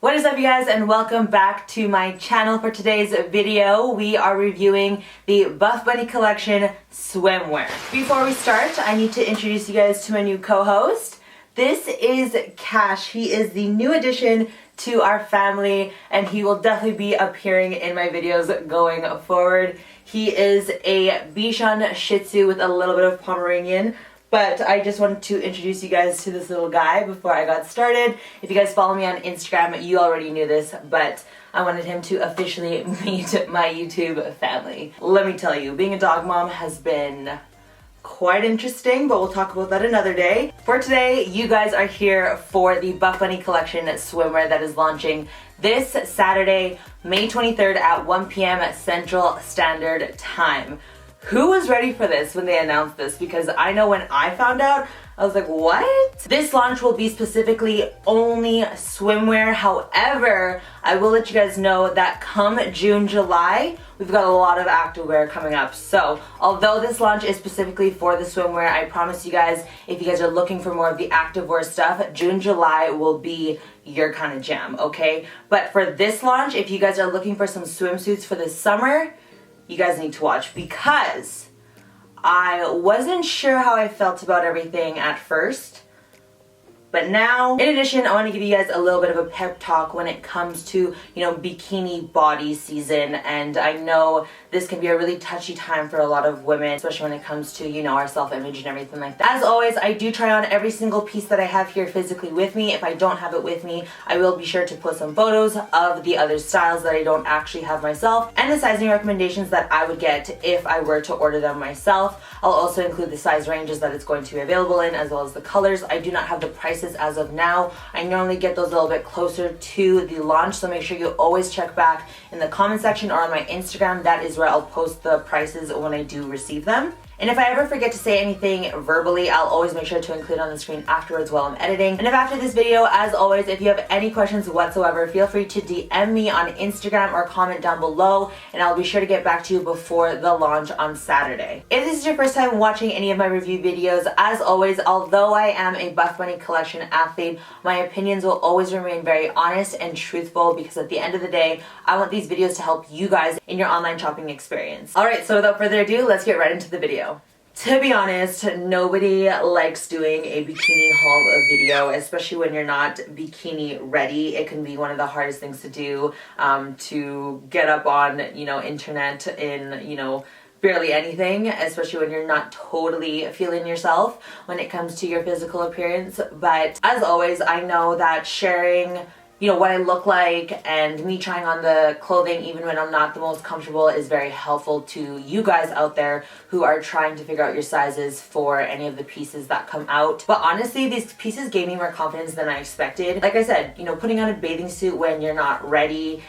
What is up, you guys, and welcome back to my channel. For today's video, we are reviewing the Buffbunny collection swimwear. Before we start, I need to introduce you guys to my new co-host. This is Cash. He is the new addition to our family, and he will definitely be appearing in my videos going forward. He is a Bichon Shih Tzu with a little bit of Pomeranian. But I just wanted to introduce you guys to this little guy before I got started. If you guys follow me on Instagram, you already knew this, but I wanted him to officially meet my YouTube family. Let me tell you, being a dog mom has been quite interesting, but we'll talk about that another day. For today, you guys are here for the Buffbunny collection swimwear that is launching this Saturday, May 23rd at 1 p.m. Central Standard Time. Who was ready for this when they announced this? Because I know when I found out, I was like, what? This launch will be specifically only swimwear. However, I will let you guys know that come June, July, we've got a lot of activewear coming up. So, although this launch is specifically for the swimwear, I promise you guys, if you guys are looking for more of the activewear stuff, June, July will be your kind of jam, okay? But for this launch, if you guys are looking for some swimsuits for this summer, you guys need to watch, because I wasn't sure how I felt about everything at first. But now, in addition, I want to give you guys a little bit of a pep talk when it comes to, bikini body season. And I know this can be a really touchy time for a lot of women, especially when it comes to, our self-image and everything like that. As always, I do try on every single piece that I have here physically with me. If I don't have it with me, I will be sure to post some photos of the other styles that I don't actually have myself, and the sizing recommendations that I would get if I were to order them myself. I'll also include the size ranges that it's going to be available in, as well as the colors. I do not have the prices as of now. I normally get those a little bit closer to the launch, so make sure you always check back in the comment section or on my Instagram. That is where I'll post the prices when I do receive them. And if I ever forget to say anything verbally, I'll always make sure to include on the screen afterwards while I'm editing. And if after this video, as always, if you have any questions whatsoever, feel free to DM me on Instagram or comment down below, and I'll be sure to get back to you before the launch on Saturday. If this is your first time watching any of my review videos, as always, although I am a Buffbunny collection athlete, my opinions will always remain very honest and truthful, because at the end of the day, I want these videos to help you guys in your online shopping experience. Alright, so without further ado, let's get right into the video. To be honest, nobody likes doing a bikini haul video, especially when you're not bikini ready. It can be one of the hardest things to do, to get up on, internet in, barely anything, especially when you're not totally feeling yourself when it comes to your physical appearance. But as always, I know that sharing what I look like and me trying on the clothing even when I'm not the most comfortable is very helpful to you guys out there who are trying to figure out your sizes for any of the pieces that come out. But honestly, these pieces gave me more confidence than I expected. Like I said, putting on a bathing suit when you're not ready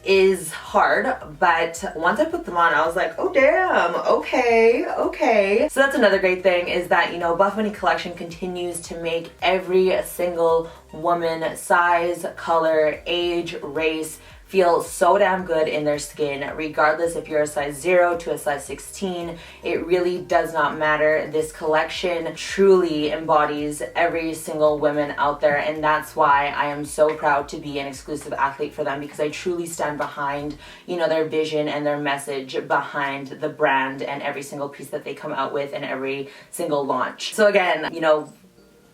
is hard, but once I put them on, I was like, oh damn, okay. So that's another great thing, is that, Buffbunny collection continues to make every single woman, size, color, age, race, feel so damn good in their skin, regardless if you're a size 0 to a size 16. It really does not matter. This collection truly embodies every single woman out there, and that's why I am so proud to be an exclusive athlete for them, because I truly stand behind, their vision and their message behind the brand and every single piece that they come out with and every single launch. So again,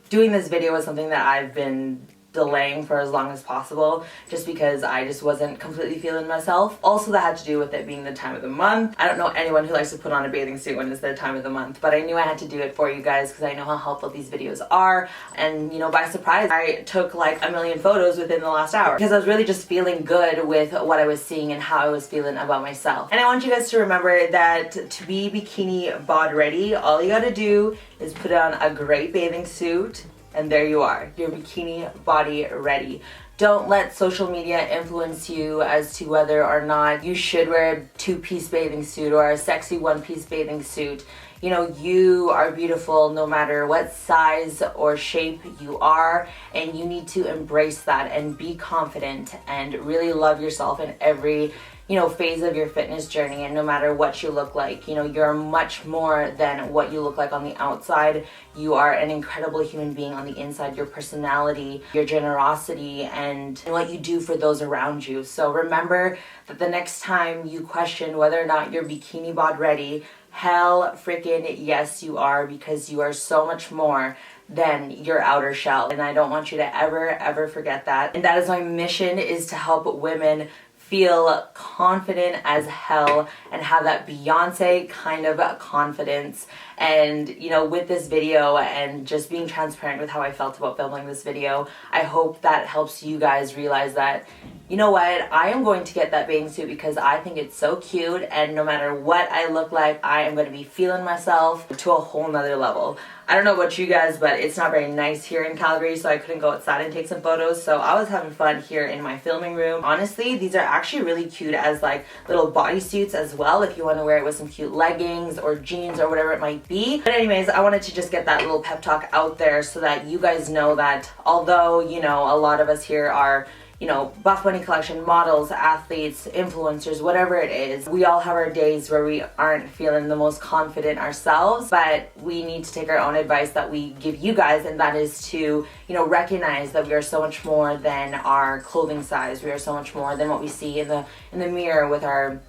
doing this video was something that I've been delaying for as long as possible, just because I just wasn't completely feeling myself. Also, that had to do with it being the time of the month. I don't know anyone who likes to put on a bathing suit when it's their time of the month, but I knew I had to do it for you guys because I know how helpful these videos are. And by surprise, I took like a million photos within the last hour, because I was really just feeling good with what I was seeing and how I was feeling about myself. And I want you guys to remember that to be bikini bod ready, all you gotta do is put on a great bathing suit, and there you are, you're bikini body ready. Don't let social media influence you as to whether or not you should wear a 2-piece bathing suit or a sexy 1-piece bathing suit. You are beautiful no matter what size or shape you are, and you need to embrace that and be confident and really love yourself in every phase of your fitness journey, and no matter what you look like, you're much more than what you look like on the outside. You are an incredible human being on the inside, your personality, your generosity, and what you do for those around you. So remember that the next time you question whether or not you're bikini bod ready, hell freaking yes you are, because you are so much more than your outer shell. And I don't want you to ever forget that. And that is my mission, is to help women feel confident as hell and have that Beyonce kind of confidence. And with this video and just being transparent with how I felt about filming this video, I hope that helps you guys realize that, you know what, I am going to get that bathing suit because I think it's so cute, and no matter what I look like, I am going to be feeling myself to a whole nother level. I don't know about you guys, but it's not very nice here in Calgary, so I couldn't go outside and take some photos, so I was having fun here in my filming room. Honestly, these are actually really cute as like little bodysuits as well, if you want to wear it with some cute leggings or jeans or whatever it might be. But anyways, I wanted to just get that little pep talk out there so that you guys know that although, a lot of us here are Buffbunny collection models, athletes, influencers, whatever it is, we all have our days where we aren't feeling the most confident ourselves, but we need to take our own advice that we give you guys, and that is to, recognize that we are so much more than our clothing size. We are so much more than what we see in the mirror with our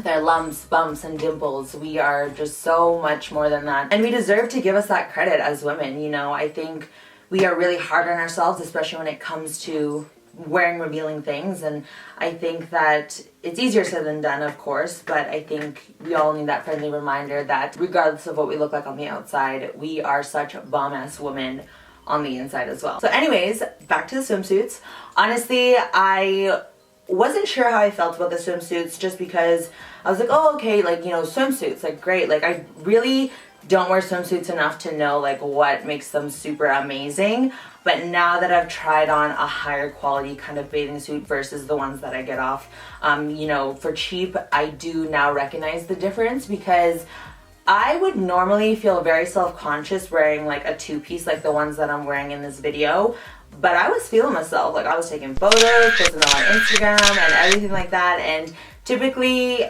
lumps, bumps, and dimples. We are just so much more than that, and we deserve to give us that credit as women. I think we are really hard on ourselves, especially when it comes to wearing revealing things, and I think that it's easier said than done, of course, but I think we all need that friendly reminder that regardless of what we look like on the outside, we are such bomb-ass women on the inside as well. So anyways, back to the swimsuits. Honestly, I wasn't sure how I felt about the swimsuits, just because I was like, oh, okay, like, swimsuits, like, great. Like, I really don't wear swimsuits enough to know like what makes them super amazing, but now that I've tried on a higher quality kind of bathing suit versus the ones that I get off for cheap, I do now recognize the difference, because I would normally feel very self-conscious wearing like a two-piece like the ones that I'm wearing in this video, but I was feeling myself. Like, I was taking photos, posting them on Instagram and everything like that, and typically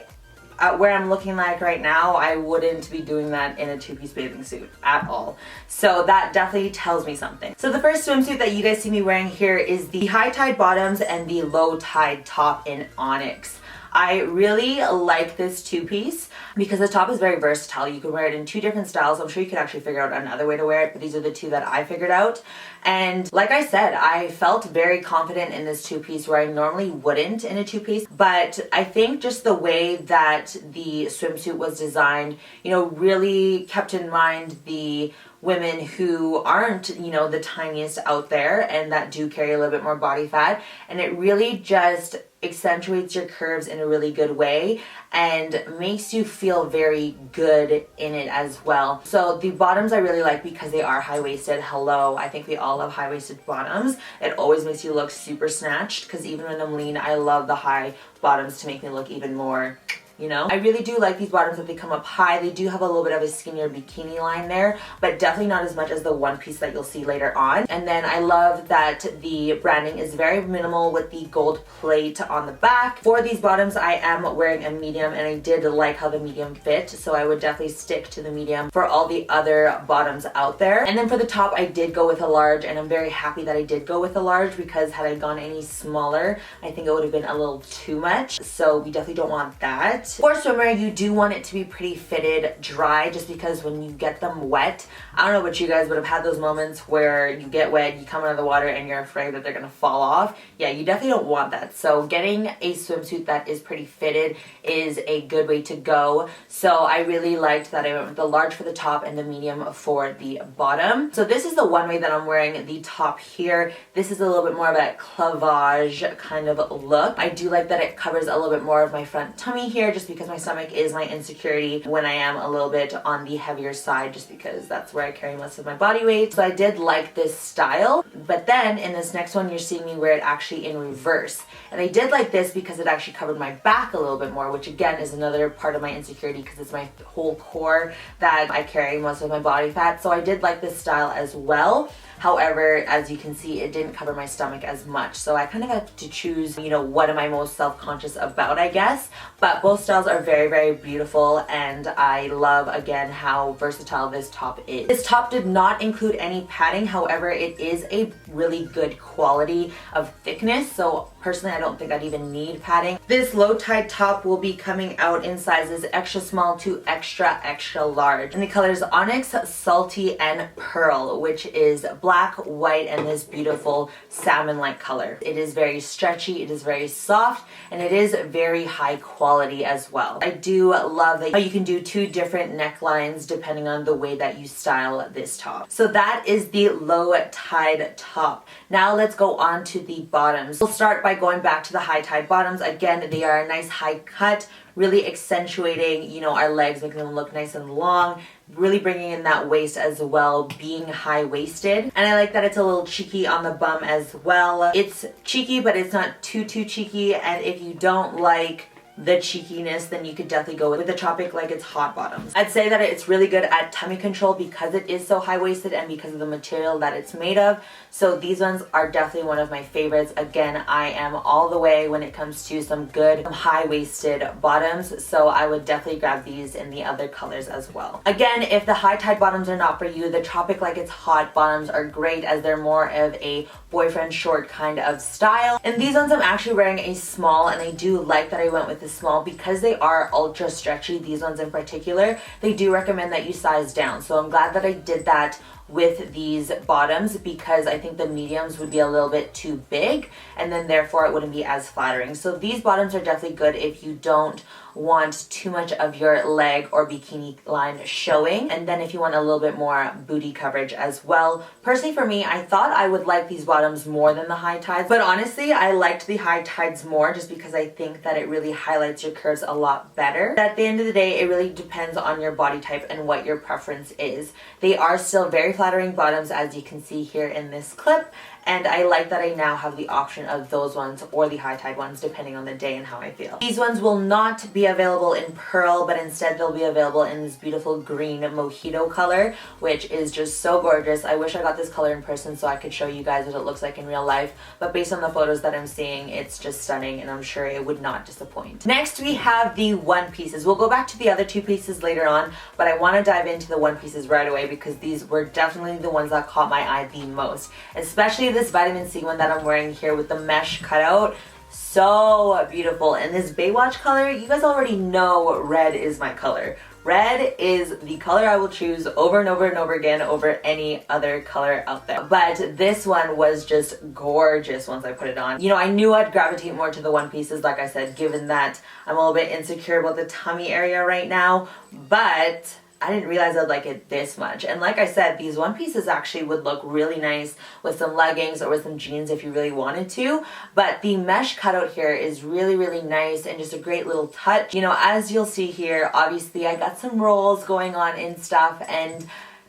where I'm looking like right now, I wouldn't be doing that in a two-piece bathing suit at all. So that definitely tells me something. So the first swimsuit that you guys see me wearing here is the high tide bottoms and the low tide top in onyx. I really like this two-piece because the top is very versatile. You can wear it in two different styles. I'm sure you could actually figure out another way to wear it, but these are the two that I figured out. And like I said, I felt very confident in this two-piece where I normally wouldn't in a two-piece. But I think just the way that the swimsuit was designed, really kept in mind the women who aren't, the tiniest out there and that do carry a little bit more body fat. And it really just accentuates your curves in a really good way and makes you feel very good in it as well. So the bottoms I really like because they are high-waisted. Hello, I think we all love high-waisted bottoms. It always makes you look super snatched, because even when I'm lean, I love the high bottoms to make me look even more, I really do like these bottoms that they come up high. They do have a little bit of a skinnier bikini line there, but definitely not as much as the one piece that you'll see later on. And then I love that the branding is very minimal with the gold plate on the back. For these bottoms, I am wearing a medium, and I did like how the medium fit, so I would definitely stick to the medium for all the other bottoms out there. And then for the top, I did go with a large, and I'm very happy that I did go with a large, because had I gone any smaller, I think it would have been a little too much. So we definitely don't want that. For swimwear, you do want it to be pretty fitted dry, just because when you get them wet, I don't know about you guys, but I've had those moments where you get wet, you come out of the water, and you're afraid that they're gonna fall off. Yeah, you definitely don't want that. So getting a swimsuit that is pretty fitted is a good way to go. So I really liked that I went with the large for the top and the medium for the bottom. So this is the one way that I'm wearing the top here. This is a little bit more of a clavage kind of look. I do like that it covers a little bit more of my front tummy here, just because my stomach is my insecurity when I am a little bit on the heavier side, just because that's where I carry most of my body weight. So I did like this style, but then in this next one, you're seeing me wear it actually in reverse. And I did like this because it actually covered my back a little bit more, which again is another part of my insecurity, because it's my whole core that I carry most of my body fat. So I did like this style as well. However, as you can see, it didn't cover my stomach as much. So I kind of had to choose, you know, what am I most self-conscious about, I guess. But both styles are very, very beautiful, and I love, again, how versatile this top is. This top did not include any padding. However, it is a really good quality of thickness. So personally, I don't think I'd even need padding. This low tie top will be coming out in sizes extra small to extra, extra large. And the colors Onyx, Salty, and Pearl, which is black, white, and this beautiful salmon-like color. It is very stretchy, it is very soft, and it is very high quality as well. I do love that you can do two different necklines depending on the way that you style this top. So that is the low tied top. Now let's go on to the bottoms. We'll start by going back to the high tied bottoms. Again, they are a nice high cut, really accentuating, you know, our legs, making them look nice and long, really bringing in that waist as well, being high-waisted. And I like that it's a little cheeky on the bum as well. It's cheeky, but it's not too cheeky. And if you don't like the cheekiness, then you could definitely go with the Tropic Like It's Hot bottoms. I'd say that it's really good at tummy control because it is so high-waisted and because of the material that it's made of. So these ones are definitely one of my favorites. Again, I am all the way when it comes to some good high-waisted bottoms, so I would definitely grab these in the other colors as well. Again, if the high-tied bottoms are not for you, the Tropic Like It's Hot bottoms are great as they're more of a boyfriend short kind of style. And these ones I'm actually wearing a small, and I do like that I went with the small because they are ultra stretchy. These ones in particular, they do recommend that you size down. So I'm glad that I did that with these bottoms because I think the mediums would be a little bit too big and then therefore it wouldn't be as flattering. So these bottoms are definitely good if you don't want too much of your leg or bikini line showing, and then if you want a little bit more booty coverage as well. Personally for me, I thought I would like these bottoms more than the high tides, but honestly I liked the high tides more just because I think that it really highlights your curves a lot better. At the end of the day, it really depends on your body type and what your preference is. They are still very flattering bottoms, as you can see here in this clip, and I like that I now have the option of those ones or the high tide ones depending on the day and how I feel. These ones will not be available in pearl, but instead they'll be available in this beautiful green mojito color, which is just so gorgeous. I wish I got this color in person so I could show you guys what it looks like in real life, but based on the photos that I'm seeing, it's just stunning and I'm sure it would not disappoint. Next we have the one pieces. We'll go back to the other two pieces later on, but I want to dive into the one pieces right away because these were definitely the ones that caught my eye the most, especially this vitamin C one that I'm wearing here with the mesh cutout. So beautiful. And this Baywatch color, you guys already know red is my color. Red is the color I will choose over and over and over again over any other color out there. But this one was just gorgeous once I put it on. You know, I knew I'd gravitate more to the one pieces, like I said, given that I'm a little bit insecure about the tummy area right now, but I didn't realize I'd like it this much. And like I said, these one pieces actually would look really nice with some leggings or with some jeans if you really wanted to. But the mesh cutout here is really, really nice and just a great little touch. You know, as you'll see here, obviously I got some rolls going on and stuff, and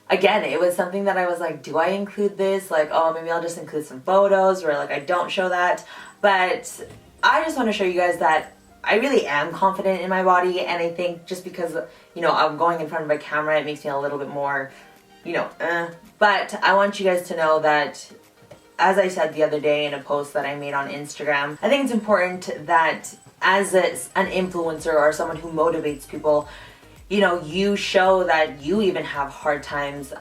again, it was something that I was like, do I include this? Like, oh, maybe I'll just include some photos where like I don't show that. But I just want to show you guys that I really am confident in my body, and I think just because, you know, I'm going in front of a camera, it makes me a little bit more, you know, But I want you guys to know that, as I said the other day in a post that I made on Instagram, I think it's important that as an influencer or someone who motivates people, you know, you show that you even have hard times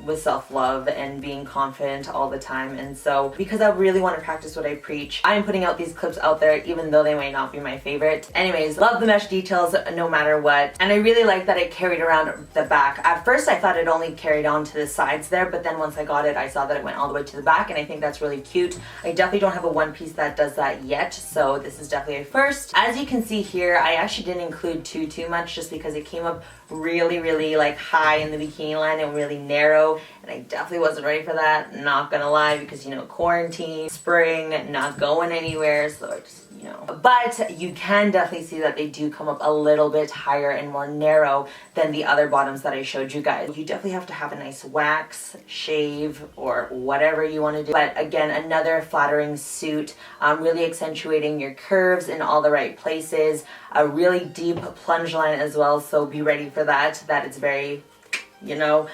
with self-love and being confident all the time. And so because I really want to practice what I preach, I'm putting out these clips out there even though they might not be my favorite. Anyways, love the mesh details no matter what. And I really like that it carried around the back. At first I thought it only carried on to the sides there, but then once I got it, I saw that it went all the way to the back, and I think that's really cute. I definitely don't have a one piece that does that yet, so this is definitely a first. As you can see here, I actually didn't include too much just because it came up really like high in the bikini line and really narrow, and I definitely wasn't ready for that, not gonna lie, because, you know, quarantine, spring, not going anywhere, so I just, you know. But you can definitely see that they do come up a little bit higher and more narrow than the other bottoms that I showed you guys. You definitely have to have a nice wax, shave, or whatever you want to do. But again, another flattering suit, really accentuating your curves in all the right places. A really deep plunge line as well, so be ready for that. That is very, you know,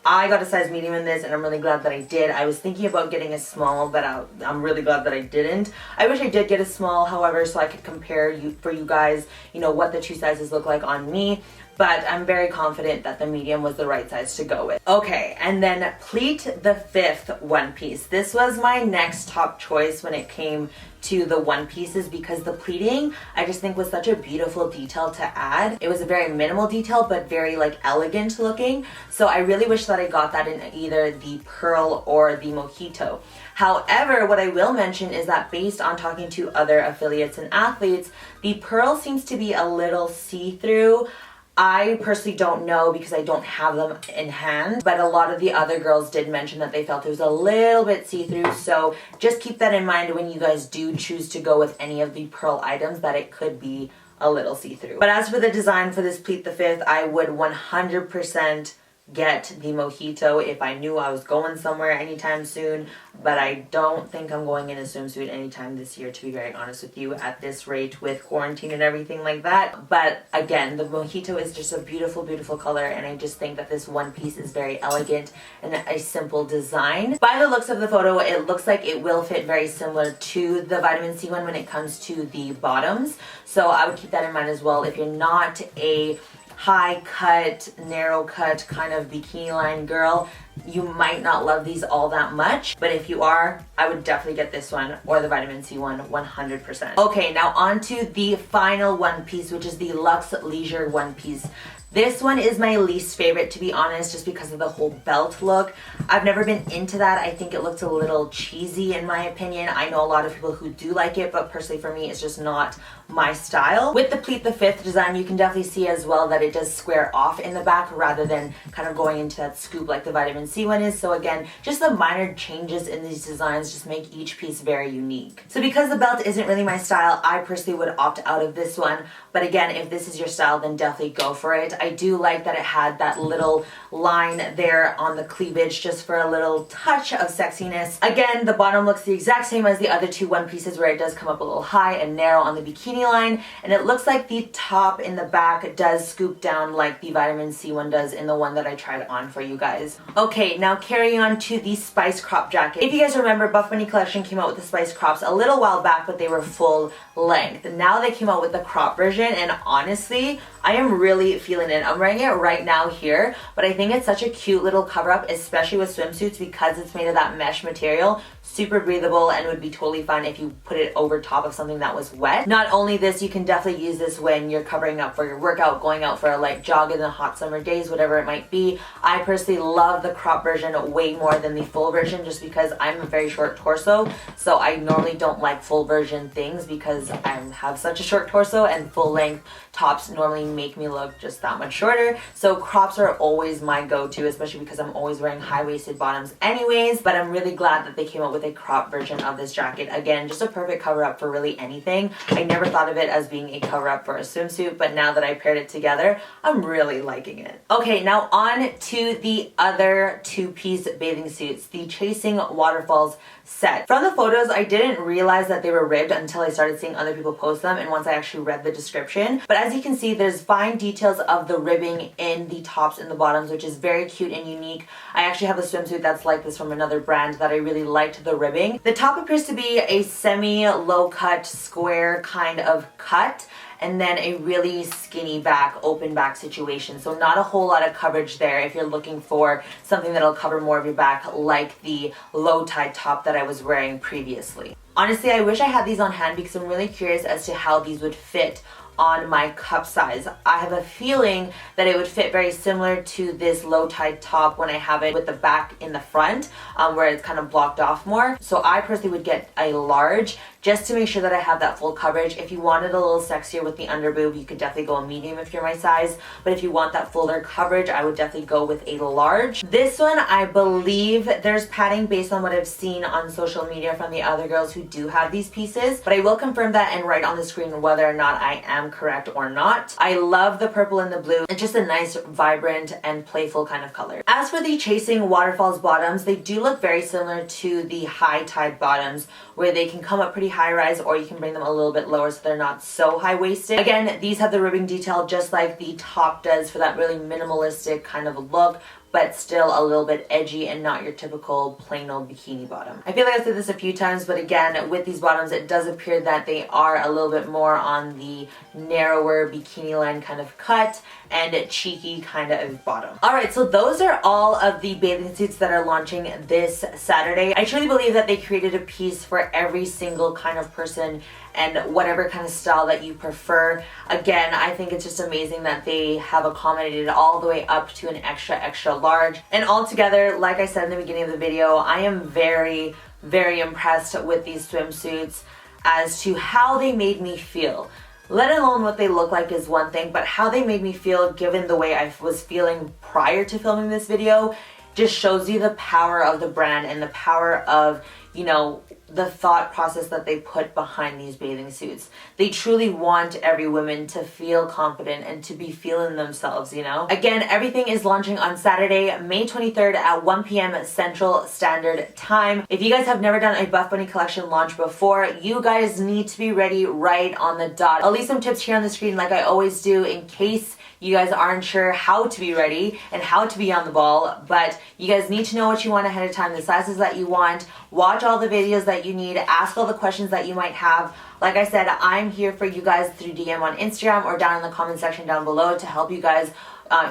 I got a size medium in this and I'm really glad that I did. I was thinking about getting a small, but I'm really glad that I didn't. I wish I did get a small, however, so I could compare for you guys, you know, what the two sizes look like on me. But I'm very confident that the medium was the right size to go with. Okay, and then Pleat the 5th one piece. This was my next top choice when it came to the one pieces because the pleating I just think was such a beautiful detail to add. It was a very minimal detail but very like elegant looking. So I really wish that I got that in either the pearl or the mojito. However, what I will mention is that based on talking to other affiliates and athletes, the pearl seems to be a little see-through. I personally don't know because I don't have them in hand, but a lot of the other girls did mention that they felt it was a little bit see-through, so just keep that in mind when you guys do choose to go with any of the pearl items, that it could be a little see-through. But as for the design for this Pleat the 5th, I would 100% get the mojito if I knew I was going somewhere anytime soon, but I don't think I'm going in a swimsuit anytime this year, to be very honest with you, at this rate with quarantine and everything like that. But again, the mojito is just a beautiful, beautiful color, and I just think that this one piece is very elegant and a simple design. By the looks of the photo, it looks like it will fit very similar to the vitamin C one when it comes to the bottoms, so I would keep that in mind as well. If you're not a high cut, narrow cut kind of bikini line girl, you might not love these all that much, but if you are, I would definitely get this one or the vitamin C one 100%. Okay, now on to the final one piece, which is the Luxe Leisure one piece. This one is my least favorite, to be honest, just because of the whole belt look. I've never been into that. I think it looks a little cheesy in my opinion. I know a lot of people who do like it, but personally for me, it's just not my style. With the Pleat the 5th design, you can definitely see as well that it does square off in the back rather than kind of going into that scoop like the vitamin C one is. So again, just the minor changes in these designs just make each piece very unique. So because the belt isn't really my style, I personally would opt out of this one. But again, if this is your style, then definitely go for it. I do like that it had that little line there on the cleavage just for a little touch of sexiness. Again, the bottom looks the exact same as the other two one pieces where it does come up a little high and narrow on the bikini line, and it looks like the top in the back does scoop down like the vitamin C one does in the one that I tried on for you guys. Okay, now carrying on to the Spice crop jacket. If you guys remember, Buffbunny collection came out with the Spice crops a little while back, but they were full length. Now they came out with the crop version, and honestly, I am really feeling it. I'm wearing it right now here, but I think it's such a cute little cover up, especially with swimsuits because it's made of that mesh material. Super breathable and would be totally fun if you put it over top of something that was wet. Not only this, you can definitely use this when you're covering up for your workout, going out for a light jog in the hot summer days, whatever it might be. I personally love the crop version way more than the full version just because I'm a very short torso, so I normally don't like full version things because I have such a short torso, and full length tops normally make me look just that much shorter. So crops are always my go-to, especially because I'm always wearing high-waisted bottoms anyways, but I'm really glad that they came out with a crop version of this jacket. Again, just a perfect cover-up for really anything. I never thought of it as being a cover-up for a swimsuit, but now that I paired it together, I'm really liking it. Okay, now on to the other two-piece bathing suits, the Chasing Waterfalls set. From the photos, I didn't realize that they were ribbed until I started seeing other people post them and once I actually read the description. But as you can see, there's fine details of the ribbing in the tops and the bottoms, which is very cute and unique. I actually have a swimsuit that's like this from another brand that I really liked the ribbing. The top appears to be a semi-low cut, square kind of cut, and then a really skinny back, open back situation. So not a whole lot of coverage there if you're looking for something that'll cover more of your back like the low tie top that I was wearing previously. Honestly, I wish I had these on hand because I'm really curious as to how these would fit on my cup size. I have a feeling that it would fit very similar to this low tie top when I have it with the back in the front, where it's kind of blocked off more. So I personally would get a large just to make sure that I have that full coverage. If you wanted a little sexier with the under boob, you could definitely go a medium if you're my size. But if you want that fuller coverage, I would definitely go with a large. This one, I believe there's padding based on what I've seen on social media from the other girls who do have these pieces. But I will confirm that and write on the screen whether or not I am correct or not. I love the purple and the blue. It's just a nice, vibrant, and playful kind of color. As for the Chasing Waterfalls bottoms, they do look very similar to the high-tide bottoms, where they can come up pretty high-rise or you can bring them a little bit lower so they're not so high-waisted. Again, these have the ribbing detail just like the top does for that really minimalistic kind of look, but still a little bit edgy and not your typical plain old bikini bottom. I feel like I've said this a few times, but again, with these bottoms, it does appear that they are a little bit more on the narrower bikini line kind of cut and cheeky kind of bottom. Alright, so those are all of the bathing suits that are launching this Saturday. I truly believe that they created a piece for every single kind of person and whatever kind of style that you prefer. Again, I think it's just amazing that they have accommodated all the way up to an extra large. And altogether, like I said in the beginning of the video, I am very, very impressed with these swimsuits as to how they made me feel. Let alone what they look like is one thing, but how they made me feel given the way I was feeling prior to filming this video just shows you the power of the brand and the power of, you know, the thought process that they put behind these bathing suits. They truly want every woman to feel confident and to be feeling themselves, you know? Again, everything is launching on Saturday, May 23rd at 1 p.m. Central Standard Time. If you guys have never done a Buffbunny collection launch before, you guys need to be ready right on the dot. I'll leave some tips here on the screen like I always do in case you guys aren't sure how to be ready and how to be on the ball, but you guys need to know what you want ahead of time, the sizes that you want, watch all the videos that you need, ask all the questions that you might have. Like I said, I'm here for you guys through DM on Instagram or down in the comment section down below to help you guys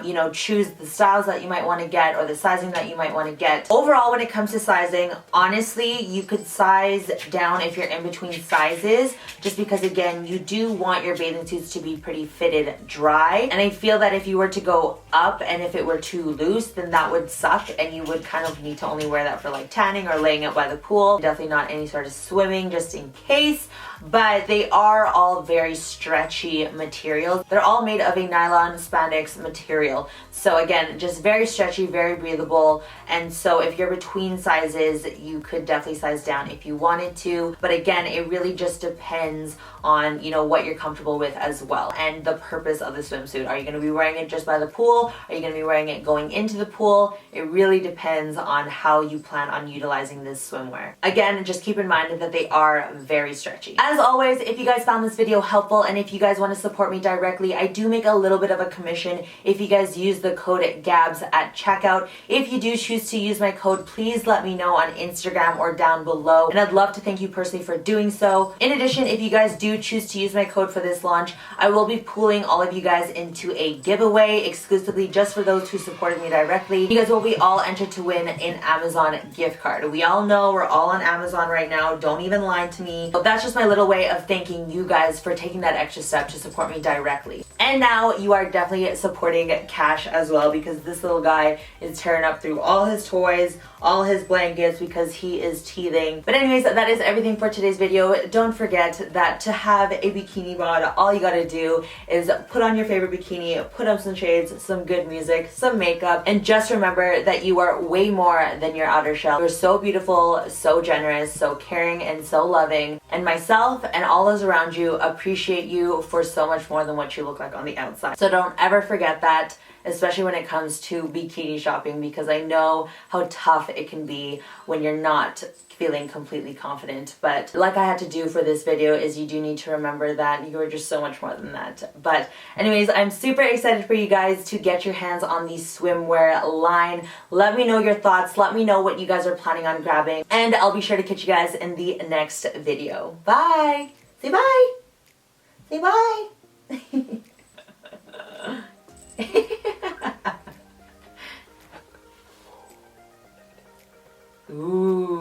you know, choose the styles that you might want to get or the sizing that you might want to get. Overall, when it comes to sizing, honestly, you could size down if you're in between sizes, just because again, you do want your bathing suits to be pretty fitted dry. And I feel that if you were to go up and if it were too loose, then that would suck and you would kind of need to only wear that for like tanning or laying out by the pool. Definitely not any sort of swimming, just in case. But they are all very stretchy materials. They're all made of a nylon spandex material. So again, just very stretchy, very breathable. And so if you're between sizes, you could definitely size down if you wanted to. But again, it really just depends on, you know, what you're comfortable with as well. And the purpose of the swimsuit. Are you going to be wearing it just by the pool? Are you going to be wearing it going into the pool? It really depends on how you plan on utilizing this swimwear. Again, just keep in mind that they are very stretchy. As always, if you guys found this video helpful and if you guys want to support me directly, I do make a little bit of a commission if you guys use the code GABS at checkout. If you do choose to use my code, please let me know on Instagram or down below, and I'd love to thank you personally for doing so. In addition, if you guys do choose to use my code for this launch, I will be pooling all of you guys into a giveaway exclusively just for those who supported me directly. You guys will be all entered to win an Amazon gift card. We all know we're all on Amazon right now. Don't even lie to me. But that's just my little way of thanking you guys for taking that extra step to support me directly. And now you are definitely supporting Cash as well, because this little guy is tearing up through all his toys, all his blankets, because he is teething. But anyways, that is everything for today's video. Don't forget that to have a bikini bod, all you gotta do is put on your favorite bikini, put on some shades, some good music, some makeup, and just remember that you are way more than your outer shell. You're so beautiful, so generous, so caring, and so loving. And myself and all those around you appreciate you for so much more than what you look like on the outside. So don't ever forget that, especially when it comes to bikini shopping, because I know how tough it can be when you're not feeling completely confident. But like I had to do for this video is you do need to remember that you are just so much more than that. But anyways, I'm super excited for you guys to get your hands on the swimwear line. Let me know your thoughts. Let me know what you guys are planning on grabbing. And I'll be sure to catch you guys in the next video. Bye! Say bye! Say bye! Ooh.